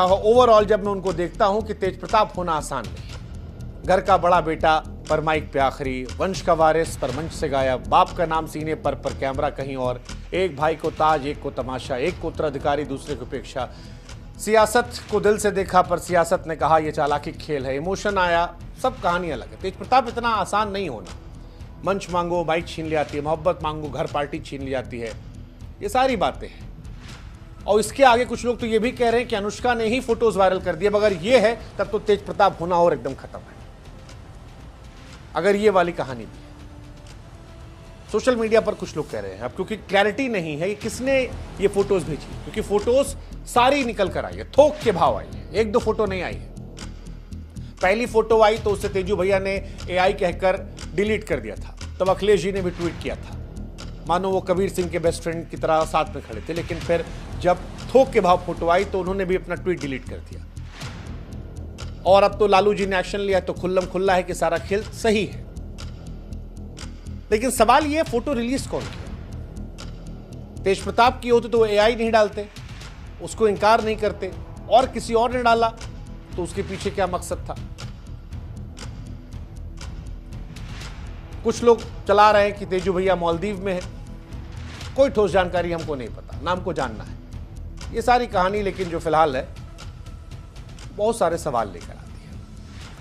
Overall जब मैं उनको देखता हूं कि तेज प्रताप होना आसान नहीं है। घर का बड़ा बेटा पर माइक पे आखिरी, वंश का वारिस पर मंच से गायब, बाप का नाम सीने पर कैमरा कहीं और, एक भाई को ताज एक को तमाशा, एक को उत्तराधिकारी दूसरे को उपेक्षा। सियासत को दिल से देखा पर सियासत ने कहा यह चालाकी खेल है। इमोशन आया, सब कहानी अलग है। तेज प्रताप इतना आसान नहीं होना। मंच मांगो माइक छीन ली जाती है, मोहब्बत मांगो घर पार्टी छीन ली जाती है, ये सारी बातें हैं। और इसके आगे कुछ लोग तो ये भी कह रहे हैं कि अनुष्का ने ही फोटोज वायरल कर दिए। अगर ये है तब तो तेज प्रताप होना और एकदम खत्म है, अगर ये वाली कहानी भी है। सोशल मीडिया पर कुछ लोग कह रहे हैं अब, क्योंकि क्लैरिटी नहीं है कि किसने ये फोटोज भेजी, क्योंकि फोटोज सारी निकल कर आई है, थोक के भाव आई है, एक दो फोटो नहीं आई है। पहली फोटो आई तो उससे तेजू भैया ने एआई कहकर डिलीट कर दिया था, तब अखिलेश जी ने भी ट्वीट किया था, मानो वो कबीर सिंह के बेस्ट फ्रेंड की तरह साथ में खड़े थे। लेकिन फिर जब थोक के भाव फोटो आई तो उन्होंने भी अपना ट्वीट डिलीट कर दिया। और अब तो लालू जी ने एक्शन लिया तो खुल्लम खुल्ला है कि सारा खेल सही है। लेकिन सवाल ये, फोटो रिलीज कौन किया? तेज प्रताप की होती तो वो एआई नहीं डालते, उसको इनकार नहीं करते, और किसी और ने डाला तो उसके पीछे क्या मकसद था? कुछ लोग चला रहे हैं कि तेजू भैया मालदीव में है, कोई ठोस जानकारी हमको नहीं पता, नाम को जानना है। ये सारी कहानी लेकिन जो फिलहाल है बहुत सारे सवाल लेकर आती है।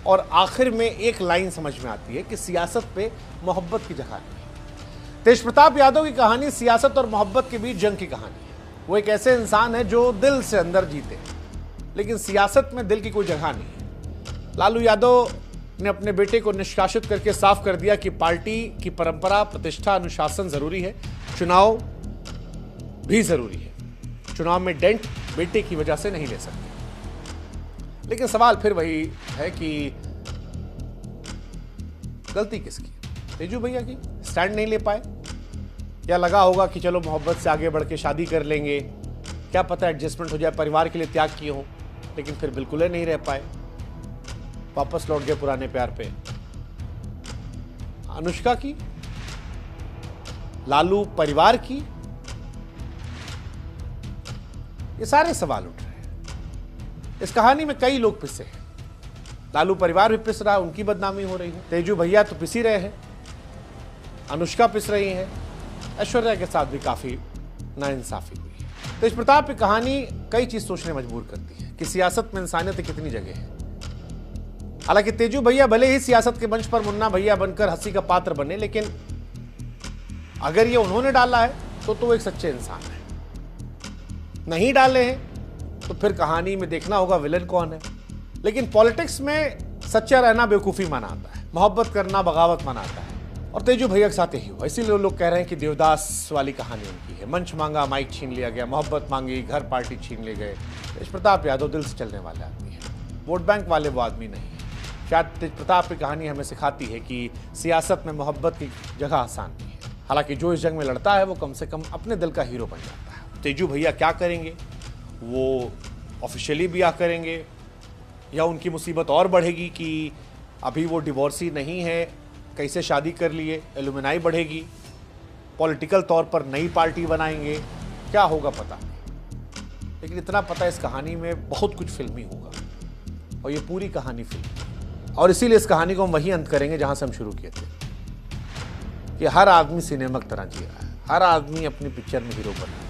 और आखिर में एक लाइन समझ में आती है कि सियासत पे मोहब्बत की जगह नहीं। तेज प्रताप यादव की कहानी सियासत और मोहब्बत के बीच जंग की कहानी है। वो एक ऐसे इंसान है जो दिल से अंदर जीते, लेकिन सियासत में दिल की कोई जगह नहीं है। लालू यादव ने अपने बेटे को निष्कासित करके साफ कर दिया कि पार्टी की परंपरा, प्रतिष्ठा, अनुशासन जरूरी है, चुनाव भी जरूरी है। चुनाव में डेंट बेटे की वजह से नहीं ले सकते। लेकिन सवाल फिर वही है कि गलती किसकी? तेजू भैया की? स्टैंड नहीं ले पाए, या लगा होगा कि चलो मोहब्बत से आगे बढ़ के शादी कर लेंगे, क्या पता एडजस्टमेंट हो जाए, परिवार के लिए त्याग किए हो, लेकिन फिर बिल्कुल ही नहीं रह पाए, वापस लौट गए पुराने प्यार पे। अनुष्का की? लालू परिवार की? ये सारे सवाल उठ रहे हैं। इस कहानी में कई लोग पिसे हैं। लालू परिवार भी पिस रहा है, उनकी बदनामी हो रही है। तेजू भैया तो पिस ही रहे हैं, अनुष्का पिस रही है, ऐश्वर्या के साथ भी काफी नाइंसाफी हुई है। तेज प्रताप की कहानी कई चीज सोचने मजबूर करती है कि सियासत में इंसानियत की कितनी जगह है। हालांकि तेजू भैया भले ही सियासत के मंच पर मुन्ना भैया बनकर हंसी का पात्र बने, लेकिन अगर ये उन्होंने डाला है तो वो एक सच्चे इंसान है। नहीं डाले हैं तो फिर कहानी में देखना होगा विलेन कौन है। लेकिन पॉलिटिक्स में सच्चा रहना बेवकूफ़ी माना आता है, मोहब्बत करना बगावत माना आता है। और तेजू भैया के साथ यही हुआ, इसीलिए लोग कह रहे हैं कि देवदास वाली कहानी उनकी है। मंच मांगा माइक छीन लिया गया, मोहब्बत मांगी घर पार्टी छीन ले गए। तेज प्रताप यादव दिल से चलने वाले आदमी है, वोट बैंक वाले वो आदमी नहीं है। शायद तेज प्रताप की कहानी हमें सिखाती है कि सियासत में मोहब्बत की जगह आसान नहीं है। हालांकि जो इस जंग में लड़ता है वो कम से कम अपने दिल का हीरो बन जाता है। तेजू भैया क्या करेंगे? वो ऑफिशियली ब्याह करेंगे या उनकी मुसीबत और बढ़ेगी कि अभी वो डिवोर्सी नहीं है, कैसे शादी कर लिए, एलुमनाई बढ़ेगी, पॉलिटिकल तौर पर नई पार्टी बनाएंगे, क्या होगा पता नहीं। लेकिन इतना पता है इस कहानी में बहुत कुछ फिल्मी होगा, और ये पूरी कहानी फिल्मी। और इसीलिए इस कहानी को हम वहीं अंत करेंगे जहां से हम शुरू किए थे, कि हर आदमी सिनेमा की तरह जी रहा है, हर आदमी अपनी पिक्चर में हीरो बन रहा है।